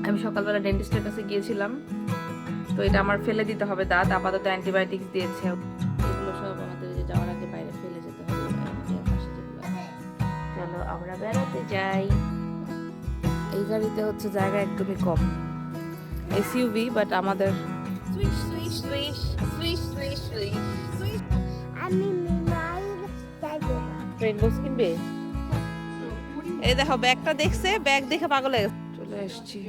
আমি সকালবেলা ডেন্টিস্টের কাছে গিয়েছিলাম, তো এটা আমার ফেলে দিতে হবে দাঁত। আপাতত অ্যান্টিবায়োটিক্স দিয়েছে। এগুলো সব আমাদের যে যাওয়ার আগে বাইরে ফেলে যেতে হবে। আমাদের পাশে যেগুলো আছে। চলো আমরা বেড়াতে যাই। এই গাড়িতে হচ্ছে জায়গা একদমই কম, এসইউভি, বাট আমাদের সুইশ সুইশ সুইশ সুইশ সুইশ সুইশ সুইশ। আমি মিনাইল যাইব না। রেইনবোস কিনবে? এই দেখো ব্যাগটা দেখছে, ব্যাগ দেখে পাগল হয়ে গেছে। চলে এসেছি।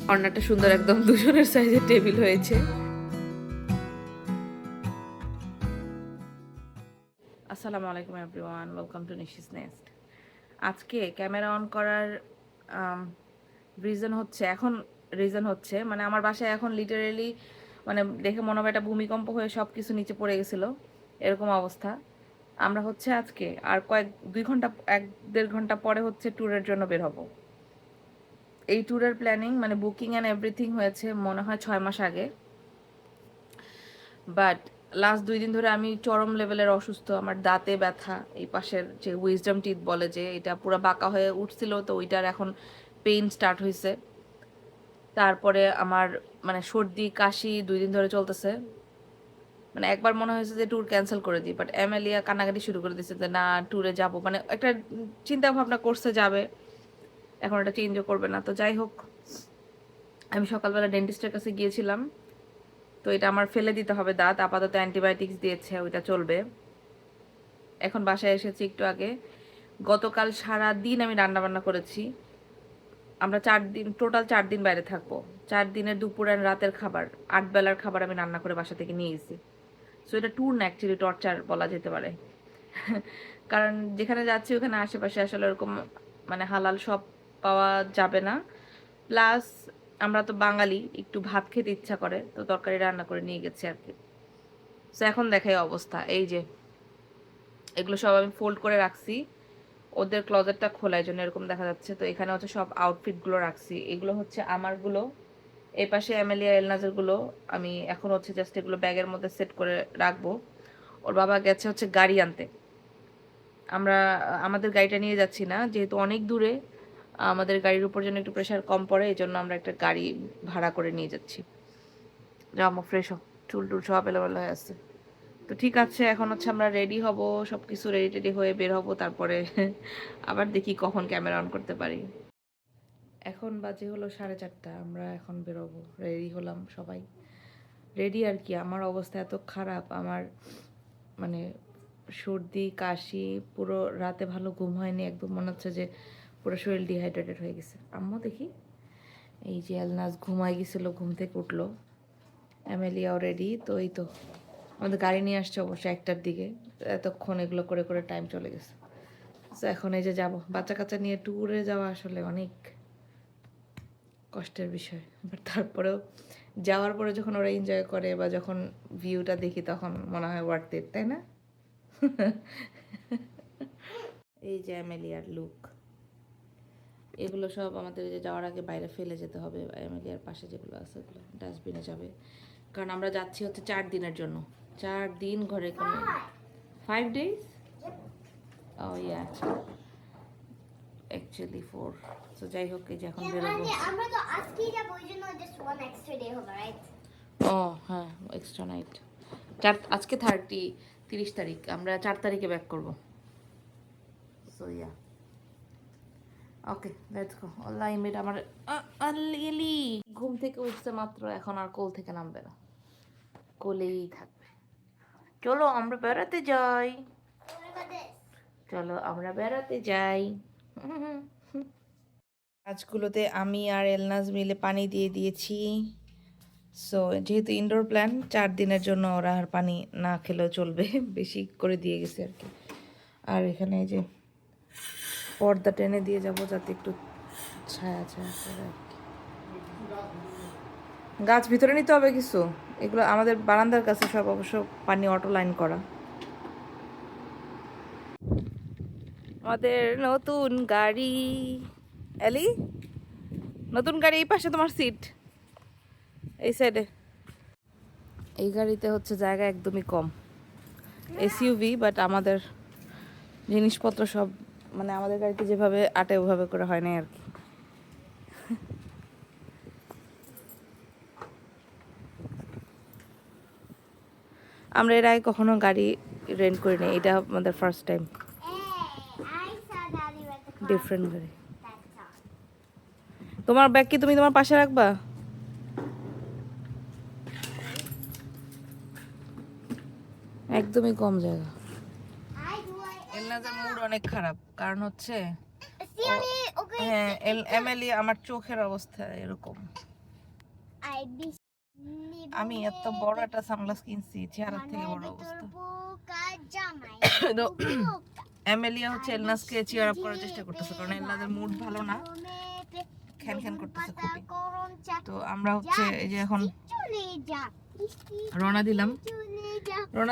কর্নারটা সুন্দর, একদম দুজনের সাইজের টেবিল হয়েছে। আসসালামু আলাইকুম everyone, welcome to Nishi's nest. আজকে ক্যামেরা অন করার রিজন হচ্ছে মানে আমার বাসায় এখন লিটারেলি মানে দেখে মনে হবে একটা ভূমিকম্প হয়ে সব কিছু নিচে পড়ে গেছিলো, এরকম অবস্থা। আমরা হচ্ছে আজকে আর 1-1.5 ঘন্টা পরে হচ্ছে ট্যুরের জন্য বের হব। এই ট্যুরের প্ল্যানিং মানে বুকিং অ্যান্ড এভরিথিং হয়েছে মনে হয় 6 মাস আগে, বাট লাস্ট 2 দিন ধরে আমি চরম লেভেলের অসুস্থ। আমার দাঁতে ব্যথা, এই পাশের যে উইজডম টিথ বলে যে এটা পুরো বাঁকা হয়ে উঠছিল, তো ওইটার এখন পেইন স্টার্ট হয়েছে। তারপরে আমার মানে সর্দি কাশি 2 দিন ধরে চলতেছে। মানে একবার মনে হয়েছে যে ট্যুর ক্যান্সেল করে দিই, বাট এমএলিয়া কান্নাকাটি শুরু করে দিয়েছে যে না ট্যুরে যাব, মানে একটা চিন্তা ভাবনা করছে যাবে, এখন এটা চেঞ্জও করবে না। তো যাই হোক, আমি সকালবেলা ডেন্টিস্টের কাছে গিয়েছিলাম, তো এটা আমার ফেলে দিতে হবে দাঁত। আপাতত অ্যান্টিবায়োটিক্স দিয়েছে, ওইটা চলবে। এখন বাসায় এসেছি একটু আগে। গতকাল সারা দিন আমি রান্নাবান্না করেছি। আমরা 4 দিন, টোটাল 4 দিন বাইরে থাকবো। 4 দিনের দুপুর আর রাতের খাবার, 8 বেলার খাবার আমি রান্না করে বাসা থেকে নিয়ে গেছি। সো এটা ট্যুর না, অ্যাকচুয়ালি টর্চার বলা যেতে পারে। কারণ যেখানে যাচ্ছি ওখানে আশেপাশে আসলে ওরকম মানে হালাল সব পাওয়া যাবে না। প্লাস আমরা তো বাঙালি, একটু ভাত খেতে ইচ্ছা করে, তো তরকারি রান্না করে নিয়ে গেছি আর কি। সো এখন দেখাই অবস্থা, এই যে এগুলো সব আমি ফোল্ড করে রাখছি। ওদের ক্লোজেটটা খোলা, এই জন্য এরকম দেখা যাচ্ছে। তো এখানে হচ্ছে সব আউটফিটগুলো রাখছি। এগুলো হচ্ছে আমারগুলো, এই পাশে অ্যামেলিয়া এলনাজেরগুলো। আমি এখন হচ্ছে জাস্ট এগুলো ব্যাগের মধ্যে সেট করে রাখবো। ওর বাবা গেছে হচ্ছে গাড়ি আনতে। আমরা আমাদের গাড়িটা নিয়ে যাচ্ছি না, যেহেতু অনেক দূরে, আমাদের গাড়ির উপর যেন একটু প্রেশার কম পড়ে, এই জন্য আমরা একটা গাড়ি ভাড়া করে নিয়ে যাচ্ছি। জামা ফ্রেশ হোক, চুল টুল সব এলোমেলো হয়ে আসছে। তো ঠিক আছে, এখন হচ্ছে আমরা রেডি হব, সব কিছু রেডি টেডি হয়ে বের হব। তারপরে আবার দেখি কখন ক্যামেরা অন করতে পারি। এখন বাজে হলো 4:30, আমরা এখন বেরোবো। রেডি হলাম সবাই, রেডি আর কি। আমার অবস্থা এত খারাপ, আমার মানে সর্দি কাশি, পুরো রাতে ভালো ঘুম হয়নি, একদম মনে হচ্ছে যে পুরো শরীর ডিহাইড্রেটেড হয়ে গেছে। আম্মু দেখি, এই যে এলনাজ ঘুমাই গেছিলো, ঘুম থেকে উঠলো। অ্যামেলিয়াও রেডি। তো এই তো আমাদের গাড়ি নিয়ে আসছে অবশ্য 1টার দিকে। এতক্ষণ এগুলো করে করে টাইম চলে গেছে। তো এখন এই যে যাবো, বাচ্চা কাচ্চা নিয়ে ট্যুরে যাওয়া আসলে অনেক কষ্টের বিষয়, বাট তারপরেও যাওয়ার পরে যখন ওরা এনজয় করে বা যখন ভিউটা দেখি তখন মনে হয় ওয়ার্থ ইট, তাই না? এই যে অ্যামেলিয়ার লুক, এগুলো সব আমাদের যে যাওয়ার আগে বাইরে ফেলে যেতে হবে। অ্যামেলিয়ার পাশে যেগুলো আছে ওগুলো ডাস্টবিনে যাবে, কারণ আমরা যাচ্ছি হচ্ছে 4 দিনের জন্য। 4 দিন ঘরে কোনো 5 days। ও ইয়া, অ্যাকচুয়ালি 4। তো যাই হোক, এই যে এখন বেরোবো। আমরা তো আজকেই যাব, ওই জন্য জাস্ট ওয়ান এক্সট্রা ডে হবে, রাইট? ও হ্যাঁ, এক্সট্রা নাইট। আজকে 30 তারিখ, আমরা 4 তারিখে ব্যাক করবো। So yeah, okay let's go. Allah emit আমার আল্লি ঘুম থেকে উঠছে মাত্র, এখন আর কোল থেকে নামবে না, কোলেই থাকবে। চলো আমরা বেড়াতে যাই, চলো আমরা বেড়াতে যাই। গাছগুলোতে আমি আর এলনাজ মিলে পানি দিয়ে দিয়েছি। সো যেহেতু ইনডোর প্ল্যান, 4 দিনের জন্য ওরা আর পানি না খেলেও চলবে, বেশি করে দিয়ে গেছে আর কি। আর এখানে এই যে পর্দা টেনে দিয়ে যাব যাতে একটু ছায়া ছায়া করে আর কি। গাছ ভিতরে নিতে হবে কিছু, এগুলো আমাদের বারান্দার কাছে সব অবশ্য পানি অটো লাইন করা। আমাদের নতুন গাড়ি, এলি নতুন গাড়ি। এই পাশে তোমার সিট, এই সাইডে। এই গাড়িতে হচ্ছে জায়গা একদমই কম, এসইউভি, বাট আমাদের জিনিসপত্র সব মানে আমাদের গাড়িতে যেভাবে আটে ওভাবে করে হয় না আর কি। আমরা এর আগে কখনো গাড়ি রেন্ট করি নাই, এটা আমাদের first time. Hey, I saw Daddy with the car. Different গাড়ি। That's all. তোমার ব্যাগ কি তুমি তোমার পাশে রাখবা? একদমই কম জায়গা। এলনাজের মুড অনেক খারাপ, কারণ হচ্ছে Okay. হ্যাঁ এমএলই আমার চোখের অবস্থা এরকম। আমি এত বড় একটা সানগ্লাস কিনছি, চেহারা থেকে বড় অবস্থা। তো এমএলিয়া হচ্ছে এলনাসকে চিয়ার আপ করার চেষ্টা করতেছে, কারণ এলনাজের মুড ভালো না, খ্যান খ্যান করতেছে খুবই। তো আমরা হচ্ছে এই যে এখন রওনা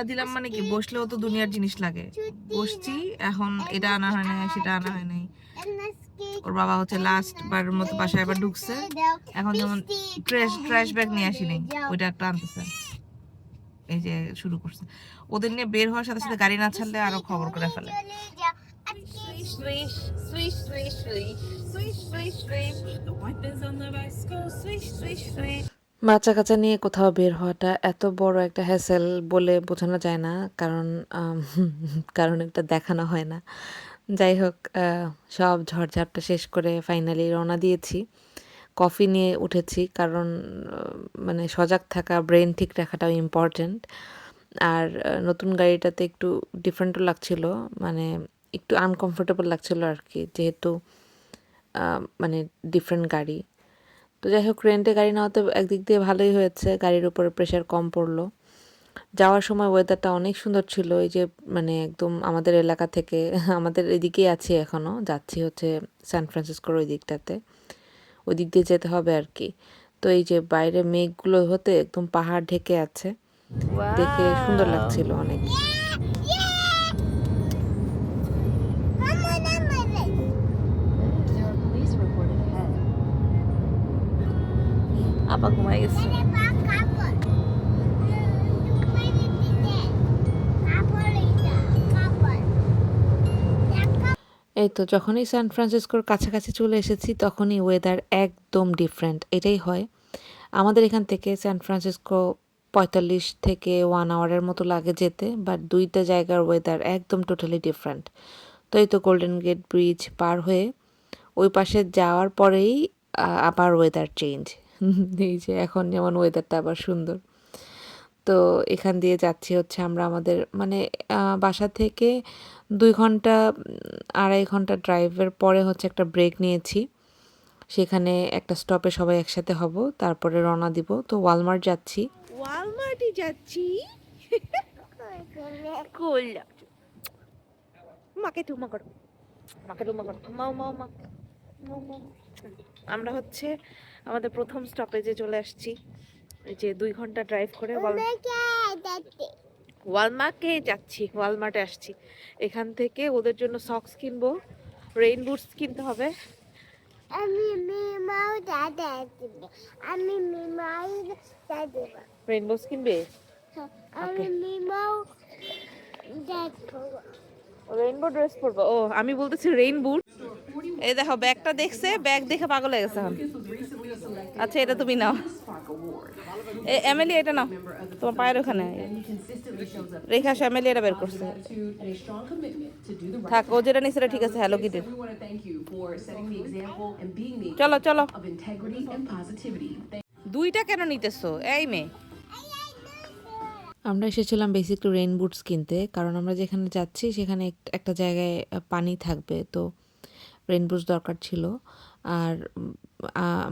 দিলাম মানে কি, বসলেও তো দুনিয়ার জিনিস লাগে, বসছি এখন, এটা আনা হয় নাই সেটা আনা হয় নাই। ওর বাবা হচ্ছে লাস্ট বারের মতো বাসায় আবার ঢুকছে, এখন যেমন ট্র্যাশ ব্যাগ নিয়ে আসি নাই, ওইটা একটা আনতেছে, এই যে শুরু করছে। ওদের নিয়ে বের হওয়ার সাথে সাথে গাড়ি না ছাড়লে আরো খবর করে ফেলে। বাচ্চা কাচ্চা নিয়ে কোথাও বের হওয়াটা এত বড় একটা হ্যাসেল বলে বোঝানো যায় না, কারণ কারণ এটা দেখানো হয় না। যাই হোক, সব ঝড়ঝাপটা শেষ করে ফাইনালি রওনা দিয়েছি। কফি নিয়ে উঠেছি, কারণ মানে সজাগ থাকা, ব্রেন ঠিক রাখাটাও ইম্পর্ট্যান্ট। আর নতুন গাড়িটাতে একটু ডিফারেন্টও লাগছিল, মানে একটু আনকমফোর্টেবল লাগছিল আর কি, যেহেতু মানে ডিফারেন্ট গাড়ি। তো যাই হোক, রেন্টে গাড়ি নেওয়াতে একদিক দিয়ে ভালোই হয়েছে, গাড়ির উপরে প্রেশার কম পড়লো। যাওয়ার সময় ওয়েদারটা অনেক সুন্দর ছিল, এই যে মানে একদম আমাদের এলাকা থেকে, আমাদের এদিকেই আছি এখনও, যাচ্ছি হচ্ছে সান ফ্রান্সিসকোর ওই দিকটাতে, ওই দিক দিয়ে যেতে হবে আর কি। তো এই যে বাইরে মেঘগুলো হতে একদম পাহাড় ঢেকে আছে, দেখে সুন্দর লাগছিল অনেক। আপা ঘুমাই গেছে। এই তো যখনই সান ফ্রান্সিসকোর কাছাকাছি চলে এসেছি, তখনই ওয়েদার একদম ডিফারেন্ট। এটাই হয়, আমাদের এখান থেকে সান ফ্রান্সিসকো 45 থেকে 1 আওয়ারের মতো লাগে যেতে, বাট দুইটা জায়গার ওয়েদার একদম টোটালি ডিফারেন্ট। তো এই তো গোল্ডেন গেট ব্রিজ পার হয়ে ওই পাশে যাওয়ার পরেই আবার ওয়েদার চেঞ্জ। এই যে এখন যেমন ওয়েদারটা আবার সুন্দর। তো এখান দিয়ে যাচ্ছি হচ্ছে আমরা আমাদের মানে বাসা থেকে 2 ঘন্টা 2.5 ঘন্টা ড্রাইভের পরে হচ্ছে একটা ব্রেক নিয়েছি, সেখানে একটা স্টপে সবাই একসাথে হব, তারপরে রওনা দিব। তো ওয়ালমার্ট যাচ্ছি, ওয়ালমার্টই যাচ্ছি। কোল মাকে টুমা করো, মাকে টুমা করো, মাও মাও মা। আমরা হচ্ছে আমাদের প্রথম স্টপেজে চলে আসছি, এই যে 2 ঘন্টা ড্রাইভ করে ওয়ালমার্টে যাচ্ছি, ওয়ালমার্টে আসছি। এখান থেকে ওদের জন্য সক্স কিনবো, রেইন বুটস কিনতে হবে। রেইন বুটস কিনবে? রেইনবো ড্রেস পরবো? ও আমি বলতেছি রেইন বুট। এই দেখো ব্যাগটা দেখছে, ব্যাগ দেখে পাগল হয়ে গেছে এখন। আচ্ছা এটা তুমি নাও, এমএলই এটা নাও, তোমার পায়ের ওখানে রেখা আসো, এমএলই এটা বের করছে। থাক, ও যেটা নিচ্ছে ঠিক আছে, হ্যালো কিটির। চলো চলো, দুইটা কেন নিতেছো এই মেয়ে? আমরা এসেছিলাম বেসিকলি রেইন বুটস কিনতে, কারণ আমরা যেখানে যাচ্ছি সেখানে একটা জায়গায় পানি থাকবে, তো রেইন বুটস দরকার ছিল। আর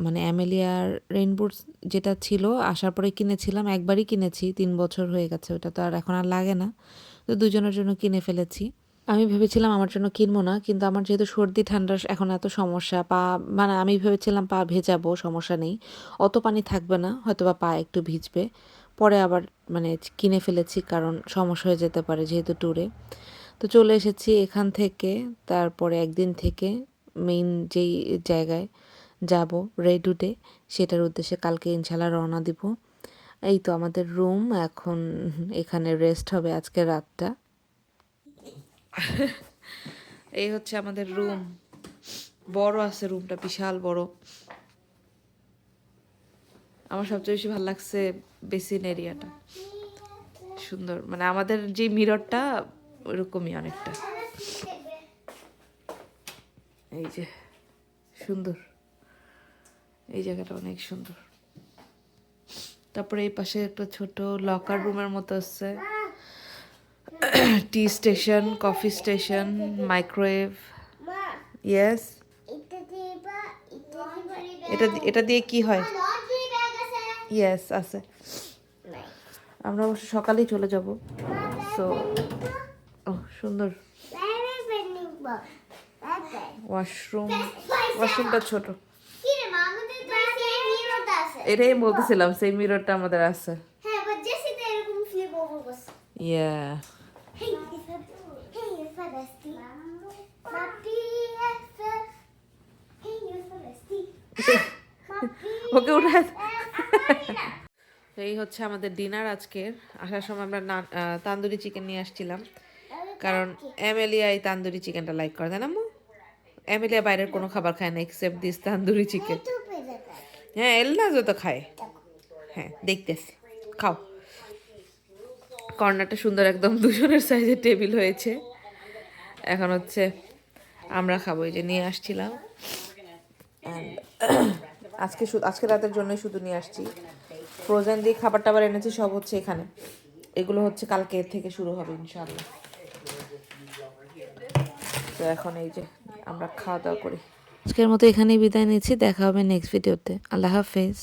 মানে অ্যামেলিয়ার রেইন বুটস যেটা ছিল আসার পরে কিনেছিলাম, একবারই কিনেছি, 3 বছর হয়ে গেছে, ওটা তো আর এখন আর লাগে না, তো দুজনের জন্য কিনে ফেলেছি। আমি ভেবেছিলাম আমার জন্য কিনবো না, কিন্তু আমার যেহেতু সর্দি ঠান্ডার এখন এত সমস্যা, পা মানে আমি ভেবেছিলাম পা ভেজাবো, সমস্যা নেই, অত পানি থাকবে না, হয়তো বা পা একটু ভিজবে, পরে আবার মানে কিনে ফেলেছি, কারণ সমস্যা হয়ে যেতে পারে যেহেতু ট্যুরে। তো চলে এসেছি এখান থেকে, তারপরে একদিন থেকে মেইন যেই জায়গায় যাব রেডুটে, সেটার উদ্দেশ্যে কালকে ইনশাল্লাহ রওনা দিব। এই তো আমাদের রুম, এখন এখানে রেস্ট হবে আজকে রাতটা। এই হচ্ছে আমাদের রুম, বড় আছে রুমটা, বিশাল বড়। আমার সবচেয়ে বেশি ভালো লাগছে বেসিন এরিয়াটা, সুন্দর, মানে আমাদের যে মিররটা ওরকমই অনেকটা। এই যে সুন্দর, এই জায়গাটা অনেক সুন্দর। তারপরে এই পাশে একটা ছোট লকার রুমের মতো আছে, tea station, coffee station, microwave. Yes, এটা দিয়ে কি হয়? ইয়েস আছে। আমরা অবশ্য সকালেই চলে যাব। সো সুন্দর ওয়াশরুম, ওয়াশরুমটা ছোট। এটাই বলতেছিলাম, সেই মিররটা আমাদের আছে। ইয়া ওকে উঠায়। এই হচ্ছে আমাদের ডিনার আজকের। আসার সময় আমরা তান্দুরি চিকেন নিয়ে আসছিলাম, কারণ এমেলিয়া এই তান্দুরি চিকেনটা লাইক করে, তাই না আম্মু? এমেলিয়া বাইরের কোনো খাবার খায় না এক্সেপ্ট দিস তান্দুরি চিকেন। হ্যাঁ, এল্লাজও তো খায়। হ্যাঁ, দেখতেছি, খাও। কর্নারটা সুন্দর, একদম দুজনের সাইজের টেবিল হয়েছে। এখন হচ্ছে আমরা খাবো, এই যে নিয়ে আসছিলাম। আজকে রাতের জন্য শুধু নিয়ে আসছি। ফ্রোজেন দিয়ে খাবার টাবার এনেছি, সব হচ্ছে এখানে। এগুলো হচ্ছে কালকে থেকে শুরু হবে ইনশাআল্লাহ। তো এখন এই যে আমরা খাওয়া দাওয়া করি। আজকের মতো এখানেই বিদায় নিচ্ছি, দেখা হবে নেক্সট ভিডিওতে। আল্লাহ হাফেজ।